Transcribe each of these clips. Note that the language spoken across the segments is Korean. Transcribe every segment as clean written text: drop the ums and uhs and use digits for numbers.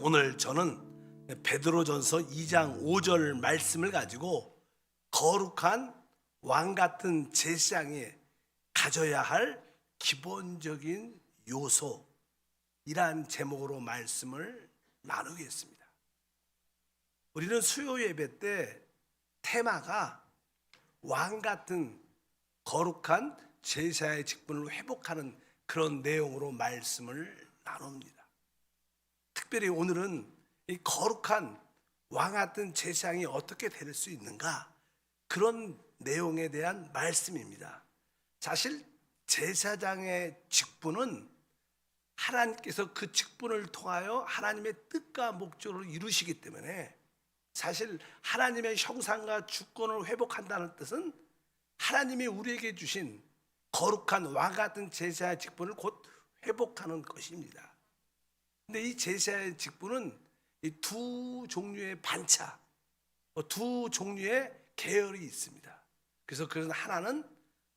오늘 저는 베드로전서 2장 5절 말씀을 가지고 거룩한 왕 같은 제사장이 가져야 할 기본적인 요소이란 제목으로 말씀을 나누겠습니다. 우리는 수요 예배 때 테마가 왕 같은 거룩한 제사의 직분을 회복하는 그런 내용으로 말씀을 나눕니다. 특별히 오늘은 이 거룩한 왕 같은 제사장이 어떻게 될 수 있는가, 그런 내용에 대한 말씀입니다. 사실 제사장의 직분은 하나님께서 그 직분을 통하여 하나님의 뜻과 목적을 이루시기 때문에, 사실 하나님의 형상과 주권을 회복한다는 뜻은 하나님이 우리에게 주신 거룩한 왕 같은 제사의 직분을 곧 회복하는 것입니다. 근데 이 제사의 직분은 이 두 종류의 반차, 두 종류의 계열이 있습니다. 그래서 하나는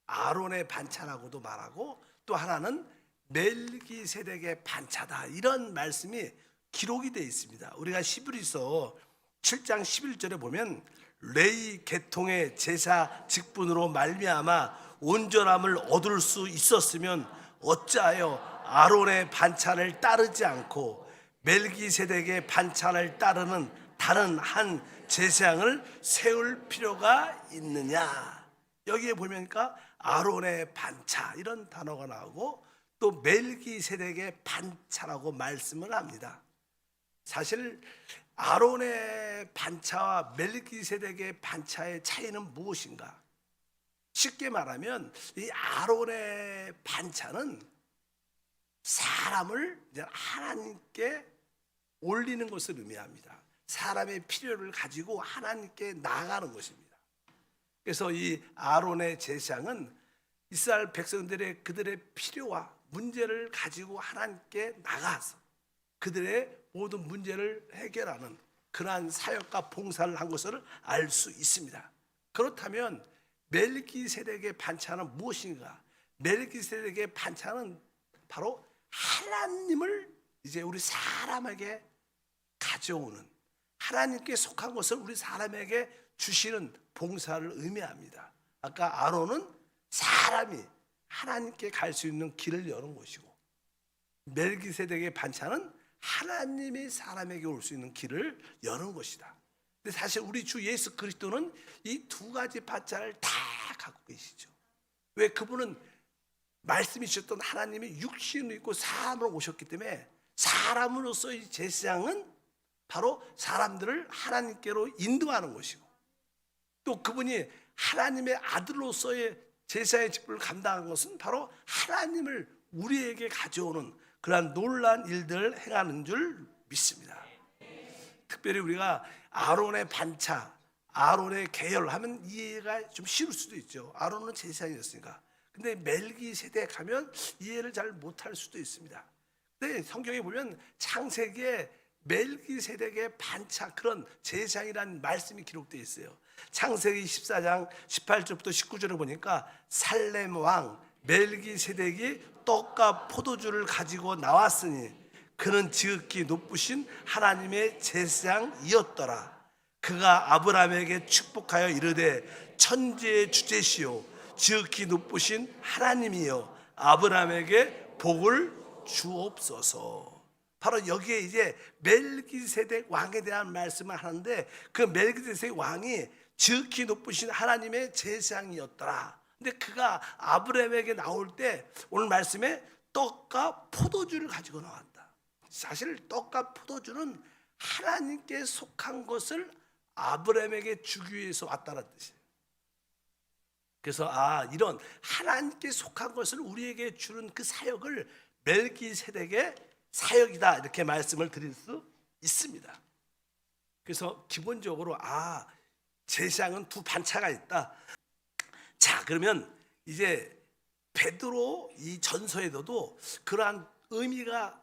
아론의 반차라고도 말하고, 또 하나는 멜기세덱의 반차다, 이런 말씀이 기록이 되어 있습니다. 우리가 히브리서 7장 11절에 보면 레위 계통의 제사 직분으로 말미암아 온전함을 얻을 수 있었으면 어찌하여 아론의 반찬을 따르지 않고 멜기세덱의 반찬을 따르는 다른 한 제사장을 세울 필요가 있느냐. 여기에 보니까 아론의 반차 이런 단어가 나오고, 또 멜기세덱의 반차라고 말씀을 합니다. 사실 아론의 반차와 멜기세덱의 반차의 차이는 무엇인가? 쉽게 말하면 이 아론의 반차는 사람을 하나님께 올리는 것을 의미합니다. 사람의 필요를 가지고 하나님께 나아가는 것입니다. 그래서 이 아론의 제사장은 이스라엘 백성들의 그들의 필요와 문제를 가지고 하나님께 나가서 그들의 모든 문제를 해결하는 그러한 사역과 봉사를 한 것을 알 수 있습니다. 그렇다면 멜기세덱의 반차는 무엇인가? 멜기세덱의 반차는 바로 하나님을 이제 우리 사람에게 가져오는, 하나님께 속한 것을 우리 사람에게 주시는 봉사를 의미합니다. 아까 아론은 사람이 하나님께 갈 수 있는 길을 여는 것이고, 멜기세덱의 반차는 하나님이 사람에게 올 수 있는 길을 여는 것이다. 근데 사실 우리 주 예수 그리스도는 이 두 가지 반차를 다 갖고 계시죠. 왜? 그분은 말씀이 주셨던 하나님이 육신을 입고 사람으로 오셨기 때문에, 사람으로서 이 제사장은 바로 사람들을 하나님께로 인도하는 것이고, 또 그분이 하나님의 아들로서의 제사의 직분을 감당한 것은 바로 하나님을 우리에게 가져오는 그러한 놀라운 일들을 행하는 줄 믿습니다. 특별히 우리가 아론의 반차, 아론의 계열 하면 이해가 좀 쉬울 수도 있죠. 아론은 제사장이었으니까. 근데 멜기세덱 하면 이해를 잘 못할 수도 있습니다. 근데 성경에 보면 창세기에 멜기세덱의 반차, 그런 제사장이라는 말씀이 기록되어 있어요. 창세기 14장 18절부터 19절을 보니까 살렘 왕 멜기세덱이 떡과 포도주를 가지고 나왔으니 그는 지극히 높으신 하나님의 제사장이었더라. 그가 아브라함에게 축복하여 이르되 천지의 주제시요 지극히 높으신 하나님이여 아브라함에게 복을 주옵소서. 바로 여기에 이제 멜기세덱 왕에 대한 말씀을 하는데, 그 멜기세덱 왕이 지극히 높으신 하나님의 제사장이었더라. 근데 그가 아브라함에게 나올 때 오늘 말씀에 떡과 포도주를 가지고 나왔다. 사실 떡과 포도주는 하나님께 속한 것을 아브라함에게 주기 위해서 왔다는 뜻이에요. 그래서 이런 하나님께 속한 것을 우리에게 주는 그 사역을 멜기세덱의 사역이다, 이렇게 말씀을 드릴 수 있습니다. 그래서 기본적으로 제사장은 두 반차가 있다. 자, 그러면 이제 베드로 이 전서에도 그러한 의미가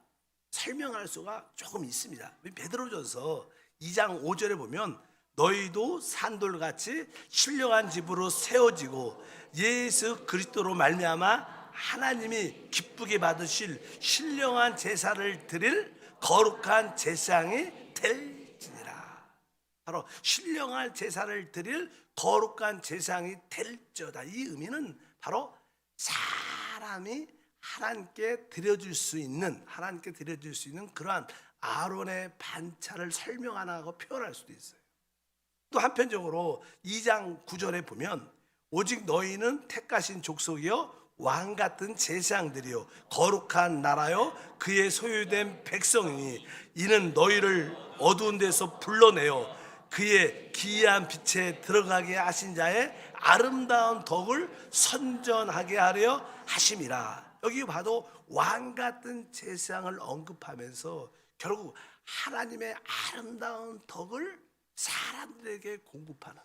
설명할 수가 조금 있습니다. 베드로전서 2장 5절에 보면 너희도 산돌같이 신령한 집으로 세워지고 예수 그리스도로 말미암아 하나님이 기쁘게 받으실 신령한 제사를 드릴 거룩한 제사장이 될지니라. 바로 신령할 제사를 드릴 거룩한 제사장이 될지어다. 이 의미는 바로 사람이 하나님께 드려줄 수 있는 그러한 아론의 반차를 설명하고 표현할 수도 있어요. 또 한편적으로 2장 9절에 보면 오직 너희는 택하신 족속이요 왕 같은 제사장들이요 거룩한 나라요 그의 소유된 백성이니 이는 너희를 어두운 데서 불러내어 그의 기이한 빛에 들어가게 하신 자의 아름다운 덕을 선전하게 하려 하심이라. 여기 봐도 왕 같은 제사장을 언급하면서 결국 하나님의 아름다운 덕을 사람들에게 공급하는,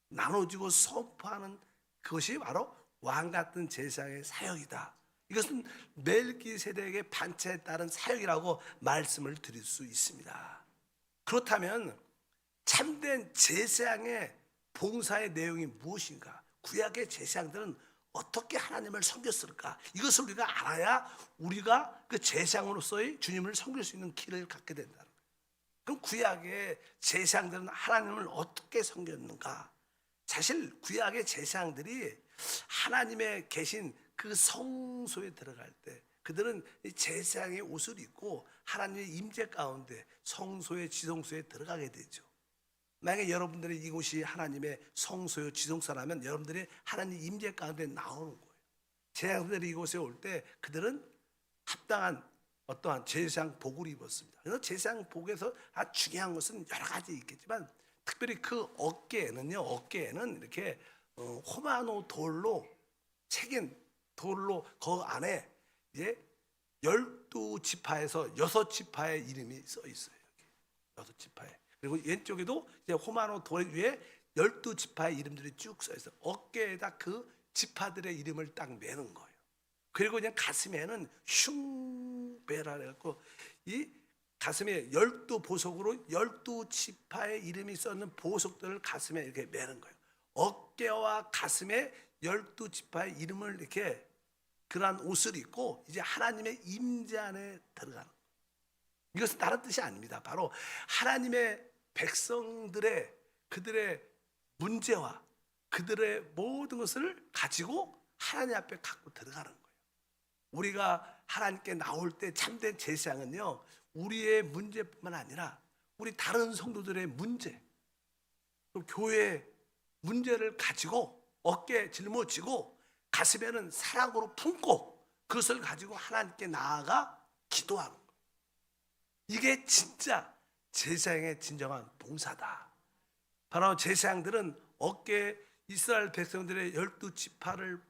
나눠주고 선포하는 그것이 바로 왕 같은 제사장의 사역이다. 이것은 멜기세덱의 반차에 따른 사역이라고 말씀을 드릴 수 있습니다. 그렇다면 참된 제사장의 봉사의 내용이 무엇인가? 구약의 제사장들은 어떻게 하나님을 섬겼을까? 이것을 우리가 알아야 우리가 그 제사장으로서의 주님을 섬길 수 있는 길을 갖게 된다는 거예요. 그럼 구약의 제사장들은 하나님을 어떻게 섬겼는가? 사실 구약의 제사장들이 하나님의 계신 그 성소에 들어갈 때 그들은 제사장의 옷을 입고 하나님의 임재 가운데 성소의 지성소에 들어가게 되죠. 만약에 여러분들이 이곳이 하나님의 성소요 지성소라면 여러분들이 하나님 임재 가운데 나오는 거예요. 제사장들이 이곳에 올 때 그들은 합당한 어떠한 제사장 복을 입었습니다. 그래서 제사장 복에서 아주 중요한 것은 여러 가지 있겠지만 특별히 그 어깨에는 이렇게 호마노 돌로 새긴 돌로 그 안에 이제 12지파에서 6지파의 이름이 써 있어요. 6지파에. 그리고 왼쪽에도 이제 호마노 돌 위에 12지파의 이름들이 쭉 써 있어요. 어깨에다 그 지파들의 이름을 딱 매는 거예요. 그리고 그냥 가슴에는 흉배라 해갖고 이 가슴에 12보석으로 12지파의 이름이 써있는 보석들을 가슴에 이렇게 매는 거예요. 어깨와 가슴에 12지파의 이름을 이렇게 그러한 옷을 입고 이제 하나님의 임재 안에 들어가는 거예요. 이것은 다른 뜻이 아닙니다. 바로 하나님의 백성들의 그들의 문제와 그들의 모든 것을 가지고 하나님 앞에 갖고 들어가는 거예요. 우리가 하나님께 나올 때 참된 제사장은요, 우리의 문제뿐만 아니라 우리 다른 성도들의 문제, 또 교회의 문제를 가지고 어깨에 짊어지고 가슴에는 사랑으로 품고 그것을 가지고 하나님께 나아가 기도하는 거예요. 이게 진짜 제사장의 진정한 봉사다. 바로 제사장들은 어깨에 이스라엘 백성들의 12지파를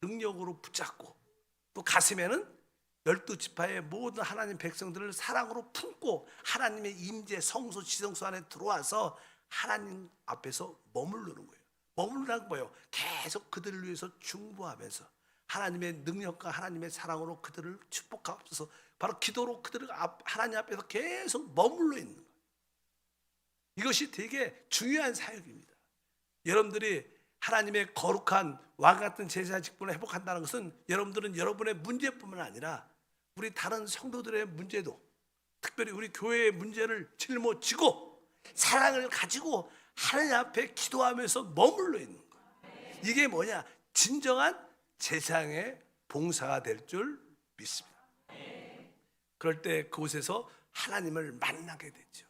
능력으로 붙잡고 또 가슴에는 12지파의 모든 하나님 백성들을 사랑으로 품고 하나님의 임재 성소 지성소 안에 들어와서 하나님 앞에서 머무르는 거예요. 머무르라는 거예요. 계속 그들을 위해서 중보하면서 하나님의 능력과 하나님의 사랑으로 그들을 축복하옵소서. 바로 기도로 그들을 하나님 앞에서 계속 머물러 있는 거예요. 이것이 되게 중요한 사역입니다. 여러분들이 하나님의 거룩한 왕 같은 제사 직분을 회복한다는 것은 여러분들은 여러분의 문제뿐만 아니라 우리 다른 성도들의 문제도, 특별히 우리 교회의 문제를 짊어지고 사랑을 가지고 하나님 앞에 기도하면서 머물러 있는 거예요. 이게 뭐냐? 진정한 제사장의 봉사가 될 줄 믿습니다. 그럴 때 그곳에서 하나님을 만나게 되죠.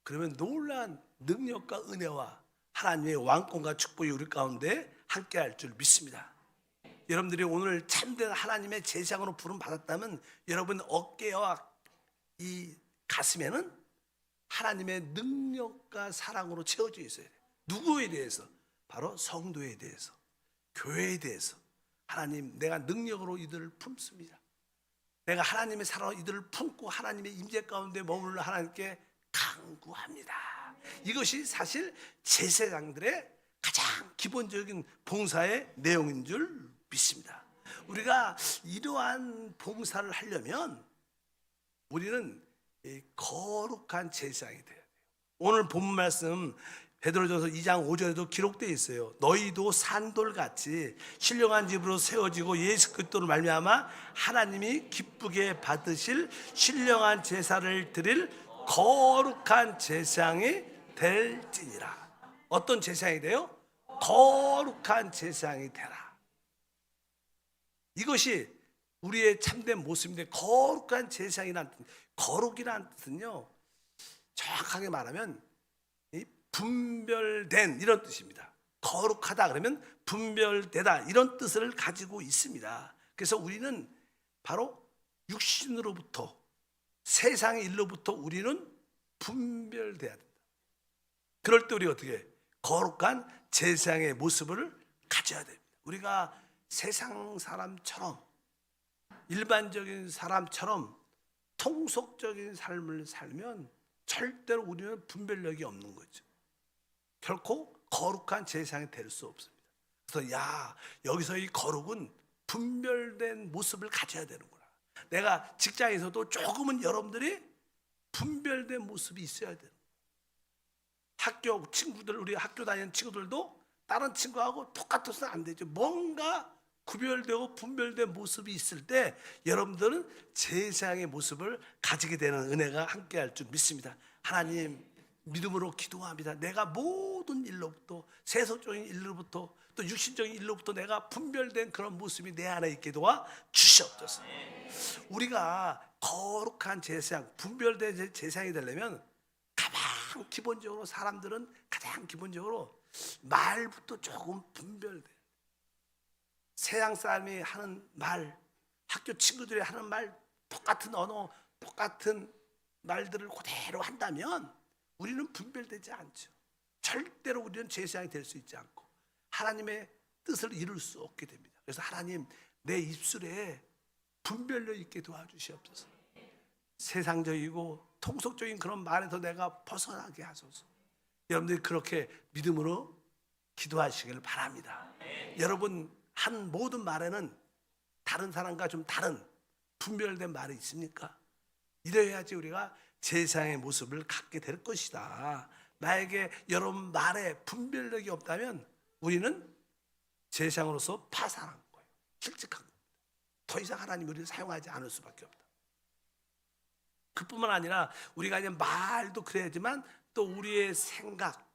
그러면 놀라운 능력과 은혜와 하나님의 왕권과 축복이 우리 가운데 함께 할 줄 믿습니다. 여러분들이 오늘 참된 하나님의 제사장으로 부름 받았다면 여러분 어깨와 이 가슴에는 하나님의 능력과 사랑으로 채워져 있어야 돼요. 누구에 대해서? 바로 성도에 대해서, 교회에 대해서. 하나님, 내가 능력으로 이들을 품습니다. 내가 하나님의 사랑으로 이들을 품고 하나님의 임재 가운데 머물러 하나님께 간구합니다. 이것이 사실 제사장들의 가장 기본적인 봉사의 내용인 줄 믿습니다. 우리가 이러한 봉사를 하려면 우리는 거룩한 제사장이 돼야 돼요. 오늘 본 말씀 베드로전서 2장 5절에도 기록되어 있어요. 너희도 산돌같이 신령한 집으로 세워지고 예수 그리스도로 말미암아 하나님이 기쁘게 받으실 신령한 제사를 드릴 거룩한 제사장이 될지니라. 어떤 제사장이 돼요? 거룩한 제사장이 되라. 이것이 우리의 참된 모습인데, 거룩한 제사장이란 뜻, 거룩이란 뜻은요, 정확하게 말하면 분별된 이런 뜻입니다. 거룩하다 그러면 분별되다 이런 뜻을 가지고 있습니다. 그래서 우리는 바로 육신으로부터, 세상의 일로부터 우리는 분별돼야 된다. 그럴 때 우리가 어떻게 해요? 거룩한 제사장의 모습을 가져야 됩니다. 우리가 세상 사람처럼, 일반적인 사람처럼 통속적인 삶을 살면 절대로 우리는 분별력이 없는 거죠. 결코 거룩한 제사장이 될 수 없습니다. 그래서 여기서 이 거룩은 분별된 모습을 가져야 되는구나. 내가 직장에서도 조금은 여러분들이 분별된 모습이 있어야 돼요. 학교 친구들, 우리 학교 다니는 친구들도 다른 친구하고 똑같아서는 안 되죠. 뭔가 구별되고 분별된 모습이 있을 때 여러분들은 제사장의 모습을 가지게 되는 은혜가 함께할 줄 믿습니다. 하나님, 믿음으로 기도합니다. 내가 모든 일로부터, 세속적인 일로부터 또 육신적인 일로부터 내가 분별된 그런 모습이 내 안에 있게 도와 주시옵소서. 우리가 거룩한 제사장, 분별된 제사장이 되려면 가장 기본적으로, 사람들은 가장 기본적으로 말부터 조금 분별돼. 세상 사람이 하는 말, 학교 친구들이 하는 말, 똑같은 언어, 똑같은 말들을 그대로 한다면 우리는 분별되지 않죠. 절대로 우리는 제사장이 될 수 있지 않고 하나님의 뜻을 이룰 수 없게 됩니다. 그래서 하나님, 내 입술에 분별력 있게 도와주시옵소서. 세상적이고 통속적인 그런 말에서 내가 벗어나게 하소서. 여러분들이 그렇게 믿음으로 기도하시길 바랍니다. 여러분 한 모든 말에는 다른 사람과 좀 다른 분별된 말이 있습니까? 이래야지 우리가 제사장의 모습을 갖게 될 것이다. 나에게 여러분 말에 분별력이 없다면 우리는 제사장으로서 파산한 거예요. 실직한 겁니다. 더 이상 하나님 우리를 사용하지 않을 수밖에 없다. 그뿐만 아니라 우리가 이제 말도 그래야지만 또 우리의 생각,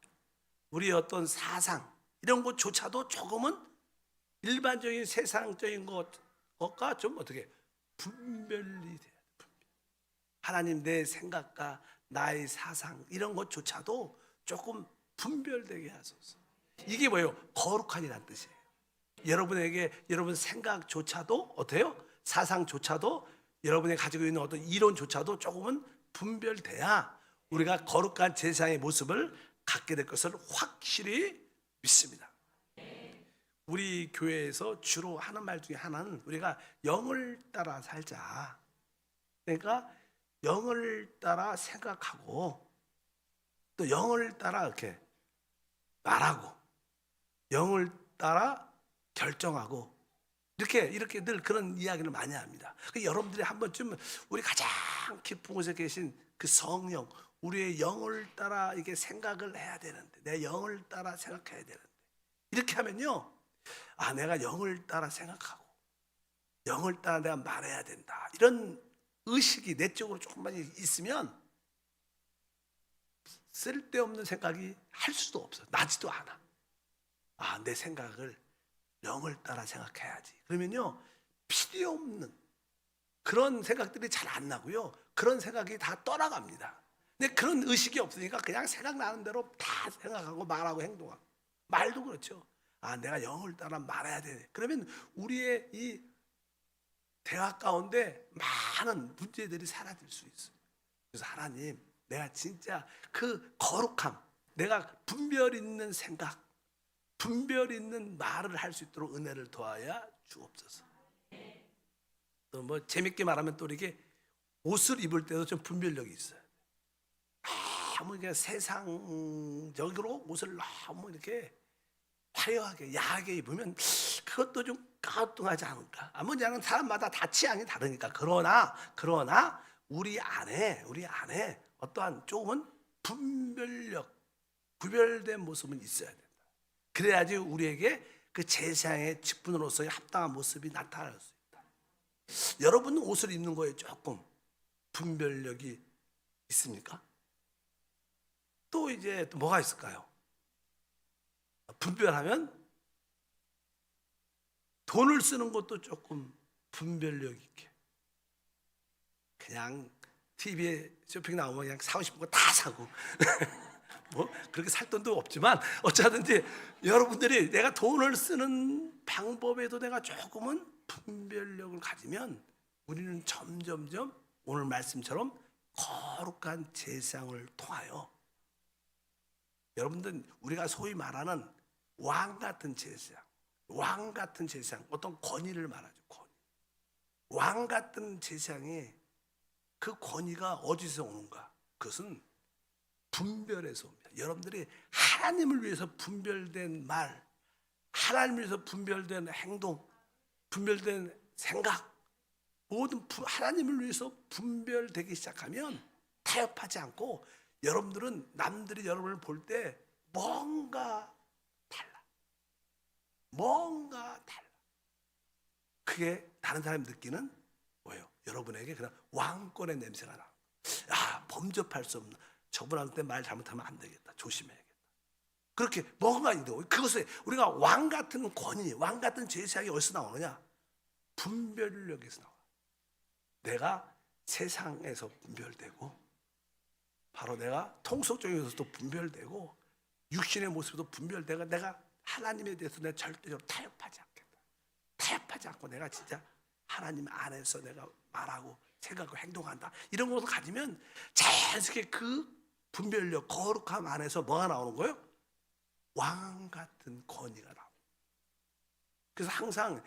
우리의 어떤 사상 이런 것조차도 조금은 일반적인 세상적인 것과 좀 어떻게 분별이 돼야 돼. 하나님, 내 생각과 나의 사상 이런 것조차도 조금 분별되게 하소서. 이게 뭐예요? 거룩한이라는 뜻이에요. 여러분에게 여러분 생각조차도 어때요? 사상조차도 여러분이 가지고 있는 어떤 이론조차도 조금은 분별돼야 우리가 거룩한 제사장의 모습을 갖게 될 것을 확실히 믿습니다. 우리 교회에서 주로 하는 말 중에 하나는 우리가 영을 따라 살자. 그러니까 영을 따라 생각하고 또 영을 따라 이렇게 말하고 영을 따라 결정하고 이렇게 늘 그런 이야기를 많이 합니다. 여러분들이 한 번쯤 우리 가장 깊은 곳에 계신 그 성령, 우리의 영을 따라 이게 생각을 해야 되는데, 내 영을 따라 생각해야 되는데, 이렇게 하면요, 내가 영을 따라 생각하고 영을 따라 내가 말해야 된다, 이런 의식이 내적으로 조금만 있으면 쓸데없는 생각이 할 수도 없어. 나지도 않아. 내 생각을 영을 따라 생각해야지. 그러면요, 필요 없는 그런 생각들이 잘 안 나고요, 그런 생각이 다 떠나갑니다. 근데 그런 의식이 없으니까 그냥 생각나는 대로 다 생각하고 말하고 행동하고. 말도 그렇죠. 내가 영을 따라 말해야 돼. 그러면 우리의 이 대화 가운데 많은 문제들이 사라질 수 있어요. 그래서 하나님, 내가 진짜 그 거룩함, 내가 분별 있는 생각, 분별 있는 말을 할 수 있도록 은혜를 더하여 주옵소서. 또 뭐 재밌게 말하면 또 이렇게 옷을 입을 때도 좀 분별력이 있어요. 너무 이게 세상적으로 옷을 너무 이렇게 화려하게 야하게 입으면 그것도 좀 가뚱하지 않을까? 뭐냐면 사람마다 다 취향이 다르니까. 그러나 우리 안에 어떠한 조금은 분별력, 구별된 모습은 있어야 된다. 그래야지 우리에게 그 제사장의 직분으로서의 합당한 모습이 나타날 수 있다. 여러분은 옷을 입는 거에 조금 분별력이 있습니까? 또 이제 또 뭐가 있을까요? 분별하면 돈을 쓰는 것도 조금 분별력 있게, 그냥 TV에 쇼핑 나오면 그냥 사고 싶은 거 다 사고 뭐 그렇게 살 돈도 없지만 어쩌든지 여러분들이 내가 돈을 쓰는 방법에도 내가 조금은 분별력을 가지면 우리는 점점점 오늘 말씀처럼 거룩한 제사장을 통하여, 여러분들 우리가 소위 말하는 왕 같은 제사장, 왕 같은 제사장, 어떤 권위를 말하죠. 권위. 왕 같은 제사장의 그 권위가 어디서 오는가? 그것은 분별에서 옵니다. 여러분들이 하나님을 위해서 분별된 말, 하나님을 위해서 분별된 행동, 분별된 생각, 모든 하나님을 위해서 분별되기 시작하면 타협하지 않고 여러분들은 남들이 여러분을 볼 때 뭔가 달라. 뭔가 달라. 그게 다른 사람이 느끼는 뭐예요? 여러분에게 그냥 왕권의 냄새가 나. 아, 범접할 수 없는, 저분한테 말 잘못하면 안 되겠다. 조심해야겠다. 그렇게 뭔가 있는, 그것을 우리가 왕 같은 권위, 왕 같은 제사장이 어디서 나오느냐? 분별력에서 나와. 내가 세상에서 분별되고, 바로 내가 통속적인 것도 분별되고, 육신의 모습도 분별되고, 내가 하나님에 대해서 내가 절대적으로 타협하지 않겠다. 타협하지 않고 내가 진짜 하나님 안에서 내가 말하고 생각하고 행동한다. 이런 것을 가지면 자연스럽게 그 분별력, 거룩함 안에서 뭐가 나오는 거예요? 왕 같은 권위가 나옵니다. 그래서 항상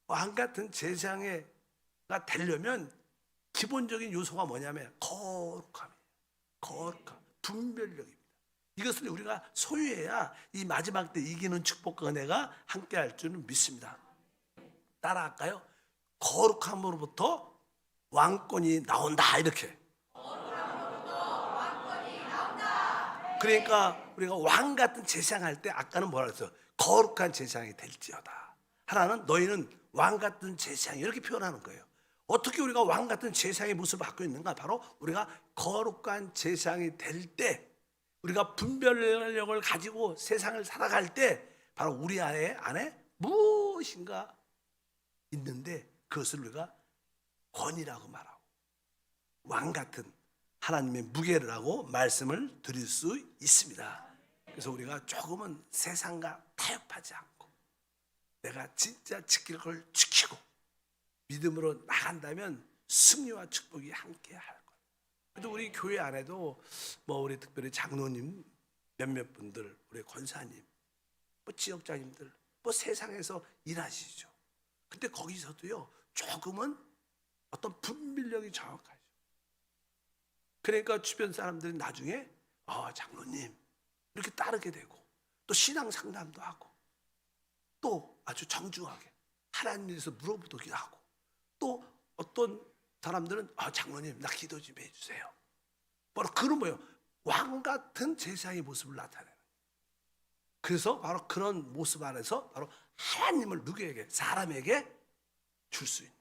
왕 같은 제사장가 되려면 기본적인 요소가 뭐냐면 거룩함이에요. 거룩함, 분별력입니다. 이것을 우리가 소유해야 이 마지막 때 이기는 축복과 은혜가 함께할 줄은 믿습니다. 따라할까요? 거룩함으로부터 왕권이 나온다. 이렇게. 그러니까 우리가 왕 같은 제사장 할 때 아까는 뭐라 그랬어요? 거룩한 제사장이 될지어다. 하나는 너희는 왕 같은 제사장, 이렇게 표현하는 거예요. 어떻게 우리가 왕 같은 제사장의 모습을 갖고 있는가? 바로 우리가 거룩한 제사장이 될 때, 우리가 분별력을 가지고 세상을 살아갈 때 바로 우리 안에 무엇인가 있는데 그것을 우리가 권위라고 말하고 왕 같은 하나님의 무게를 하고 말씀을 드릴 수 있습니다. 그래서 우리가 조금은 세상과 타협하지 않고 내가 진짜 지킬 걸 지키고 믿음으로 나간다면 승리와 축복이 함께 할 거예요. 그래도 우리 교회 안에도 뭐 우리 특별히 장로님 몇몇 분들, 우리 권사님, 뭐 지역장님들, 뭐 세상에서 일하시죠. 근데 거기서도요 조금은 어떤 분별력이 정확하죠. 그러니까 주변 사람들이 나중에 장로님 이렇게 따르게 되고, 또 신앙 상담도 하고, 또 아주 정중하게 하나님에서 물어보기도 하고, 또 어떤 사람들은 장로님 나 기도 좀 해주세요. 바로 그런 뭐예요? 왕 같은 제사장의 모습을 나타내는. 그래서 바로 그런 모습 안에서 바로 하나님을 누구에게, 사람에게 줄 수 있는,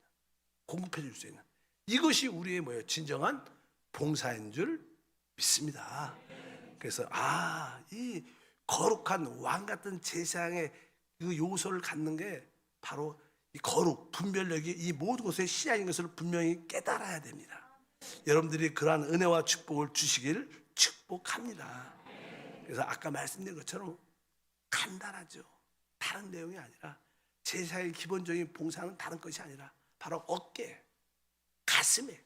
공급해 줄 수 있는, 이것이 우리의 뭐예요? 진정한 봉사인 줄 믿습니다. 그래서 이 거룩한 왕 같은 제사장의 그 요소를 갖는 게 바로 이 거룩, 분별력이 이 모든 것의 시작인 것을 분명히 깨달아야 됩니다. 여러분들이 그러한 은혜와 축복을 주시기를 축복합니다. 그래서 아까 말씀드린 것처럼 간단하죠. 다른 내용이 아니라, 제사의 기본적인 봉사는 다른 것이 아니라 바로 어깨, 가슴에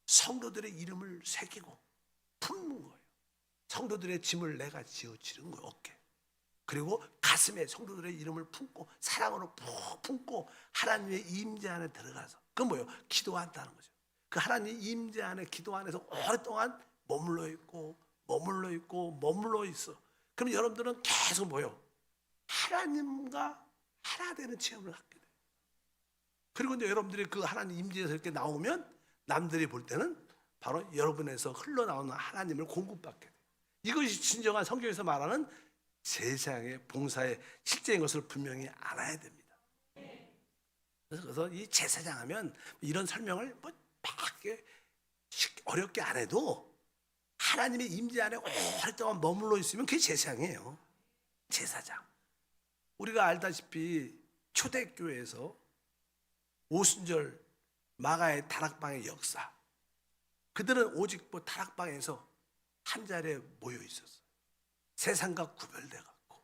성도들의 이름을 새기고 품는 거예요. 성도들의 짐을 내가 지어지는 거예요. 어깨. 그리고 가슴에 성도들의 이름을 품고 사랑으로 푹 품고 하나님의 임재 안에 들어가서, 그건 뭐예요? 기도한다는 거죠. 그 하나님의 임재 안에, 기도 안에서 오랫동안 머물러 있고 머물러 있고 머물러 있어. 그럼 여러분들은 계속 뭐예요? 하나님과 하나 되는 체험을 갖게 돼요. 그리고 이제 여러분들이 그 하나님 임재에서 이렇게 나오면 남들이 볼 때는 바로 여러분에서 흘러나오는 하나님을 공급받게 돼요. 이것이 진정한 성경에서 말하는 제사장의 봉사의 실제인 것을 분명히 알아야 됩니다. 그래서 이 제사장 하면 이런 설명을 막 어렵게 안 해도 하나님의 임재 안에 오랫동안 머물러 있으면 그게 제사장이에요. 제사장. 우리가 알다시피 초대교회에서 오순절 마가의 다락방의 역사, 그들은 오직 다락방에서 한 자리에 모여 있었어요. 세상과 구별돼 갖고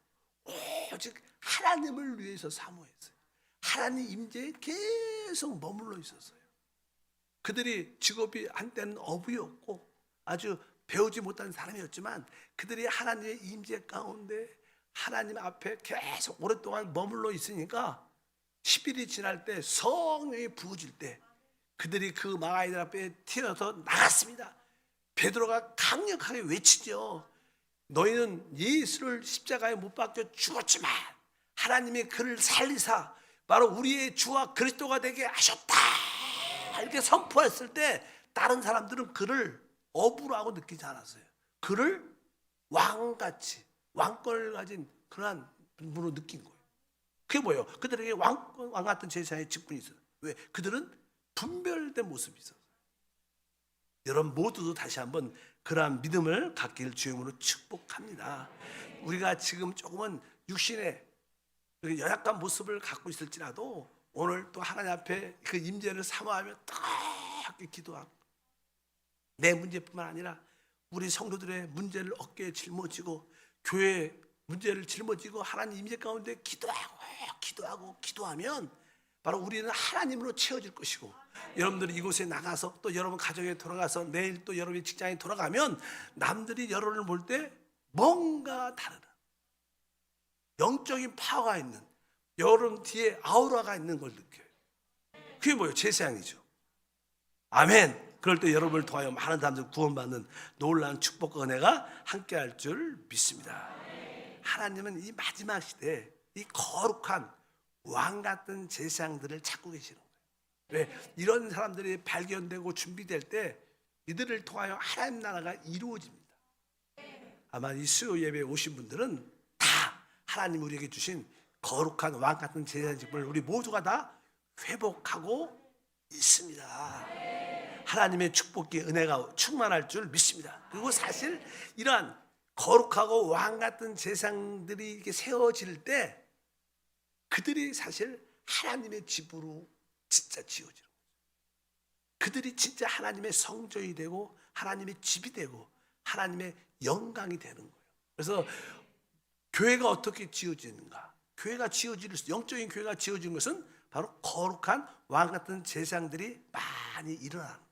오직 하나님을 위해서 사모했어요. 하나님 임재에 계속 머물러 있었어요. 그들이 직업이 한때는 어부였고 아주 배우지 못한 사람이었지만 그들이 하나님의 임재 가운데 하나님 앞에 계속 오랫동안 머물러 있으니까 10일이 지날 때 성령이 부어질 때 그들이 그 마가이들 앞에 튀어서 나갔습니다. 베드로가 강력하게 외치죠. 너희는 예수를 십자가에 못 박혀 죽었지만 하나님이 그를 살리사 바로 우리의 주와 그리스도가 되게 하셨다, 이렇게 선포했을 때 다른 사람들은 그를 어부라고 느끼지 않았어요. 그를 왕같이 왕권을 가진 그러한 분으로 느낀 거예요. 그게 뭐예요? 그들에게 왕 같은 제사의 직분이 있어요. 왜? 그들은 분별된 모습이 있었어요. 여러분 모두도 다시 한번 그러한 믿음을 갖기를 주님으로 축복합니다. 우리가 지금 조금은 육신의 연약한 모습을 갖고 있을지라도 오늘 또 하나님 앞에 그 임재를 사모하며 뜨겁게 기도하고 내 문제뿐만 아니라 우리 성도들의 문제를 어깨에 짊어지고 교회의 문제를 짊어지고 하나님 임재 가운데 기도하면 바로 우리는 하나님으로 채워질 것이고, 여러분들이 이곳에 나가서 또 여러분 가정에 돌아가서 내일 또 여러분의 직장에 돌아가면 남들이 여러분을 볼 때 뭔가 다르다, 영적인 파워가 있는, 여러분 뒤에 아우라가 있는 걸 느껴요. 그게 뭐예요? 제사장이죠. 아멘. 그럴 때 여러분을 통하여 많은 사람들 구원받는 놀라운 축복과 은혜가 함께할 줄 믿습니다. 하나님은 이 마지막 시대에 이 거룩한 왕 같은 제사장들을 찾고 계시는 거예요. 왜? 이런 사람들이 발견되고 준비될 때 이들을 통하여 하나님 나라가 이루어집니다. 아마 이 수요 예배에 오신 분들은 다 하나님 우리에게 주신 거룩한 왕 같은 제사장 직분을 우리 모두가 다 회복하고 있습니다. 하나님의 축복의 은혜가 충만할 줄 믿습니다. 그리고 사실 이러한 거룩하고 왕 같은 제사장들이 이렇게 세워질 때 그들이 사실 하나님의 집으로 진짜 지어지는 거예요. 그들이 진짜 하나님의 성전이 되고 하나님의 집이 되고 하나님의 영광이 되는 거예요. 그래서 교회가 어떻게 지어지는가? 교회가 지어질, 영적인 교회가 지어진 것은 바로 거룩한 왕 같은 제사장들이 많이 일어나는 거예요.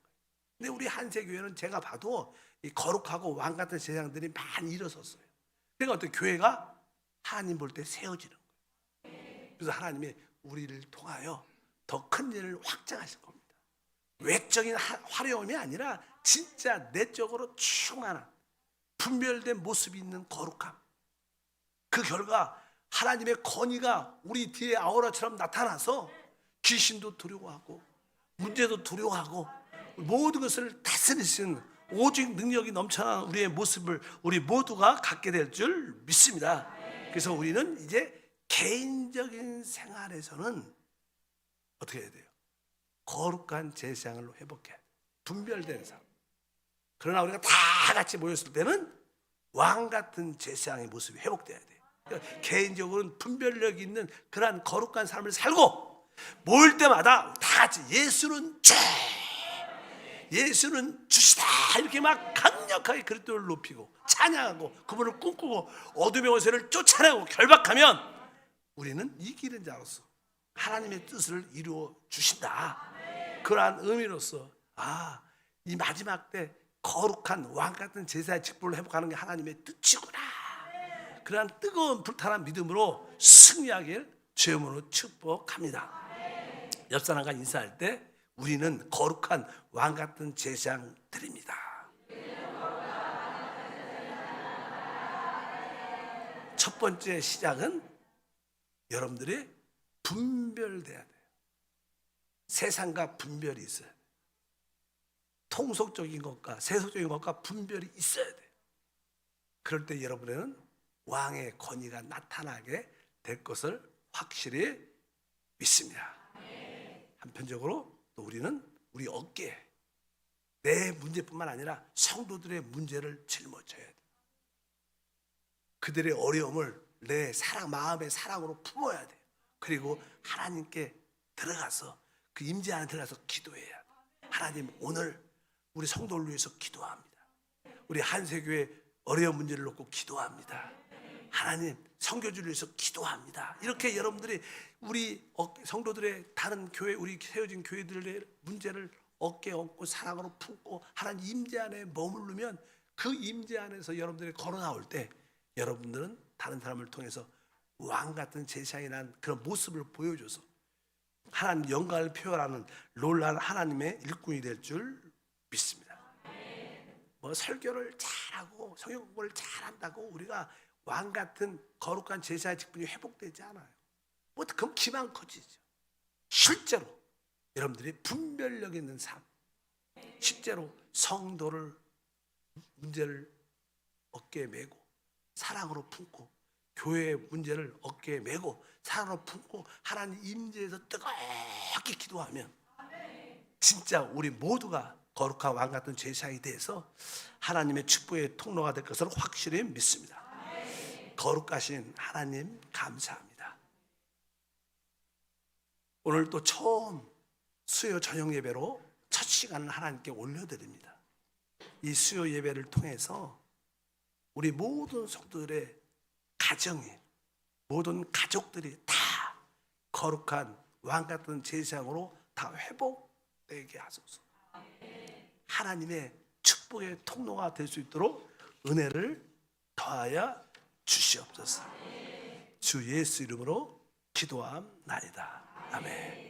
근데 우리 한세교회는 제가 봐도 이 거룩하고 왕 같은 제사장들이 많이 일어섰어요. 그러니까 어떻게 교회가 하나님 볼 때 세워지는 거예요. 그래서 하나님이 우리를 통하여 더 큰 일을 확장하실 겁니다. 외적인 화려함이 아니라 진짜 내적으로 충만한 분별된 모습이 있는 거룩함. 그 결과 하나님의 권위가 우리 뒤에 아우라처럼 나타나서 귀신도 두려워하고 문제도 두려워하고 모든 것을 다스리시는 오직 능력이 넘쳐나는 우리의 모습을 우리 모두가 갖게 될 줄 믿습니다. 그래서 우리는 이제 개인적인 생활에서는 어떻게 해야 돼요? 거룩한 제사장을 회복해야 돼요. 분별된 삶. 그러나 우리가 다 같이 모였을 때는 왕 같은 제사장의 모습이 회복돼야 돼요. 그러니까 개인적으로는 분별력 있는 그러한 거룩한 삶을 살고 모일 때마다 다 같이 예수는 주, 예수는 주시다, 이렇게 막 강력하게 그리스도를 높이고 찬양하고 그분을 꿈꾸고 어둠의 원수를 쫓아내고 결박하면 우리는 이기는 자로서 하나님의 뜻을 이루어 주신다. 그러한 의미로서 이 마지막 때 거룩한 왕 같은 제사의 직분을 회복하는 게 하나님의 뜻이구나. 그러한 뜨거운 불타는 믿음으로 승리하길 주님으로 축복합니다. 옆 사람과 인사할 때 우리는 거룩한 왕 같은 제사장들입니다. 첫 번째 시작은 여러분들이 분별돼야 돼요. 세상과 분별이 있어야 돼요. 통속적인 것과 세속적인 것과 분별이 있어야 돼요. 그럴 때 여러분에는 왕의 권위가 나타나게 될 것을 확실히 믿습니다. 한편적으로 또 우리는 우리 어깨에 내 문제뿐만 아니라 성도들의 문제를 짊어져야 돼. 그들의 어려움을 내 사랑, 마음의 사랑으로 품어야 돼. 그리고 하나님께 들어가서 그 임재 안에 들어가서 기도해야 돼. 하나님, 오늘 우리 성도를 위해서 기도합니다. 우리 한세교회 어려운 문제를 놓고 기도합니다. 하나님, 선교주를 위해서 기도합니다. 이렇게 여러분들이 우리 성도들의 다른 교회, 우리 세워진 교회들의 문제를 어깨에 얹고 사랑으로 품고 하나님 임재 안에 머무르면 그 임재 안에서 여러분들이 걸어 나올 때 여러분들은 다른 사람을 통해서 왕 같은 제사장이 난 그런 모습을 보여줘서 하나님 영광을 표현하는 놀라운 하나님의 일꾼이 될 줄 믿습니다. 뭐 설교를 잘하고 성경 공부를 잘한다고 우리가 왕 같은 거룩한 제사의 직분이 회복되지 않아요. 뭐 그럼 기만 커지죠. 실제로 여러분들이 분별력 있는 삶, 실제로 성도를 문제를 어깨에 메고 사랑으로 품고 교회의 문제를 어깨에 메고 사랑으로 품고 하나님 임재에서 뜨겁게 기도하면 진짜 우리 모두가 거룩한 왕 같은 제사장이 돼서 하나님의 축복의 통로가 될 것을 확실히 믿습니다. 거룩하신 하나님 감사합니다. 오늘 또 처음 수요 저녁 예배로 첫 시간을 하나님께 올려드립니다. 이 수요 예배를 통해서 우리 모든 성도들의 가정이, 모든 가족들이 다 거룩한 왕 같은 제사장으로 다 회복되게 하소서. 하나님의 축복의 통로가 될 수 있도록 은혜를 더하여 주시옵소서. 주 예수 이름으로 기도함나이다. 아멘.